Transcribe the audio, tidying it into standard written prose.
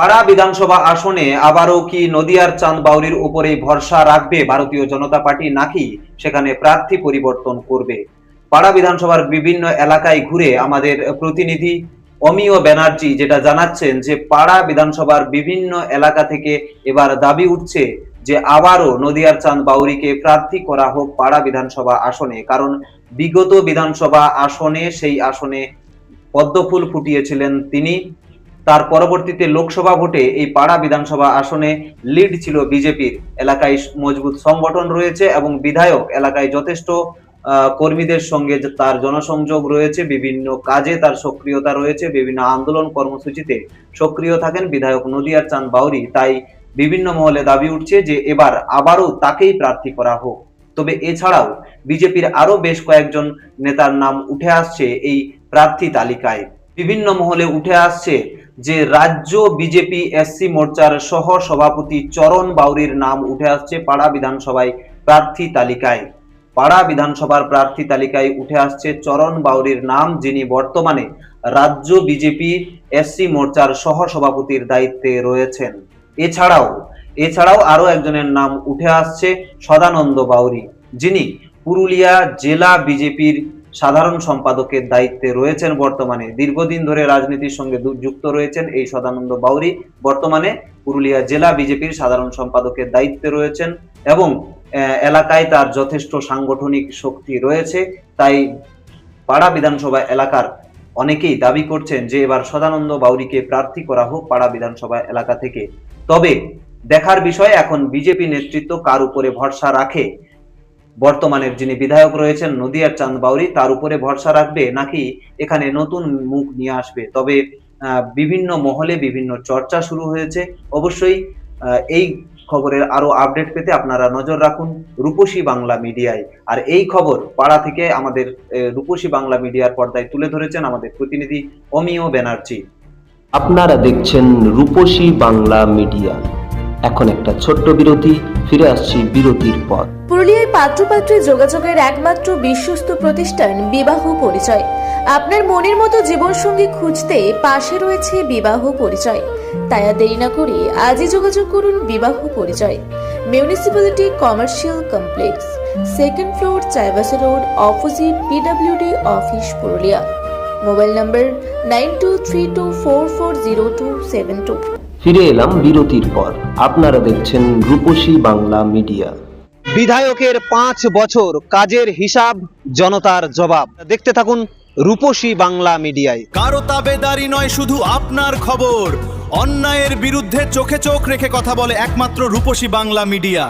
পাড়া বিধানসভা আসনে আবারও কি নদিয়ার চাঁদ বাউরির উপরেই ভরসা রাখবে ভারতীয় জনতা পার্টি, নাকি সেখানে প্রার্থী পরিবর্তন করবে? পাড়া বিধানসভার বিভিন্ন এলাকায় ঘুরে আমাদের প্রতিনিধি অমিয় ব্যানার্জি যেটা জানাচ্ছেন যে পাড়া বিধানসভার বিভিন্ন এলাকা থেকে এবার দাবি উঠছে যে আবারও নদিয়ার চাঁদ বাউরিকে প্রার্থী করা হোক পাড়া বিধানসভা আসনে। কারণ বিগত বিধানসভা আসনে সেই আসনে পদ্মফুল ফুটিয়েছিলেন তিনি। তার পরবর্তীতে লোকসভা ভোটে এই পাড়া বিধানসভা আসনে লিড ছিল বিজেপির। এলাকায় মজবুত সংগঠন রয়েছে এবং বিধায়ক এলাকায় যথেষ্ট কর্মীদের সঙ্গে তার জনসংযোগ রয়েছে, বিভিন্ন কাজে তার সক্রিয়তা রয়েছে, বিভিন্ন আন্দোলন কর্মসূচিতে সক্রিয় থাকেন বিধায়ক নদিয়ার চাঁদ বাউরি। তাই বিভিন্ন মহলে দাবি উঠছে যে এবার আবারও তাকেই প্রার্থী করা হোক। তবে এছাড়াও বিজেপির আরো বেশ কয়েকজন নেতার নাম উঠে আসছে এই প্রার্থী তালিকায়। বিভিন্ন মহলে উঠে আসছে যে রাজ্য বিজেপি এসসি মোর্চার সহ সভাপতি চরণ বাউরির নাম উঠে আসছে পাড়া বিধানসভায় প্রার্থী তালিকায়। পাড়া বিধানসভার প্রার্থী তালিকায় উঠে আসছে চরণ বাউরির নাম, যিনি বর্তমানে রাজ্য বিজেপি এসসি মোর্চার সহ সভাপতির দায়িত্বে রয়েছেন। এছাড়াও আরো একজনের নাম উঠে আসছে সদানন্দ বাউরি, যিনি পুরুলিয়া জেলা বিজেপির সাধারণ সম্পাদকের দায়িত্বে রয়েছেন। বর্তমানে দীর্ঘদিন ধরে রাজনীতির সঙ্গে যুক্ত রয়েছেন এই সদানন্দ বাউরি। বর্তমানে পুরুলিয়া জেলা বিজেপির সাধারণ সম্পাদকের দায়িত্বে রয়েছেন এবং এলাকায় তার যথেষ্ট সাংগঠনিক শক্তি রয়েছে। তাই পাড়া বিধানসভা এলাকার অনেকেই দাবি করছেন যে এবার সদানন্দ বাউরিকে প্রার্থী করা হোক পাড়া বিধানসভা এলাকা থেকে। তবে দেখার বিষয় এখন বিজেপি নেতৃত্ব কার উপরে ভরসা রাখে। বর্তমানের যিনি বিধায়ক রয়েছেন নদিয়ার চাঁদ বাউরি, তার উপরে ভরসা রাখবে নাকি এখানে নতুন মুখ নিয়ে আসবে। তবে বিভিন্ন মহলে বিভিন্ন চর্চা শুরু হয়েছে। অবশ্যই এই খবরের আরো আপডেট পেতে আপনারা নজর রাখুন রূপসী বাংলা মিডিয়ায়। আর এই খবর পাড়া থেকে আমাদের রূপসী বাংলা মিডিয়ার পর্দায় তুলে ধরেছেন আমাদের প্রতিনিধি অমিয় ব্যানার্জি। আপনারা দেখছেন রূপসী বাংলা মিডিয়া। এখন একটা ছোট্ট বিরতি, ফিরে আসছি বিরতির পর। পুরুলিয়ায় পাত্রপাত্রী যোগাযোগের একমাত্র বিশ্বস্ত প্রতিষ্ঠান বিবাহ পরিচয়। আপনার মনের মতো জীবনসঙ্গী খুঁজতে পাশে রয়েছে বিবাহ পরিচয়। তাই আর দেরি না করে আজই যোগাযোগ করুন বিবাহ পরিচয়। Municipality commercial complex, second floor, Chaibasa road, opposite PWD office, Purulia. Mobile নম্বর 9232440272। ফিরে এলাম বিরতির পর। আপনারা দেখছেন রূপসী বাংলা মিডিয়া। বিধায়কের 5 বছর কাজের হিসাব, জনতার জবাব। দেখতে থাকুন রূপসী বাংলা মিডিয়ায়। কারো তাবেদারি নয়, শুধু আপনার খবর। অন্যায়ের বিরুদ্ধে চোখে চোখ রেখে কথা বলে একমাত্র রূপসী বাংলা মিডিয়া।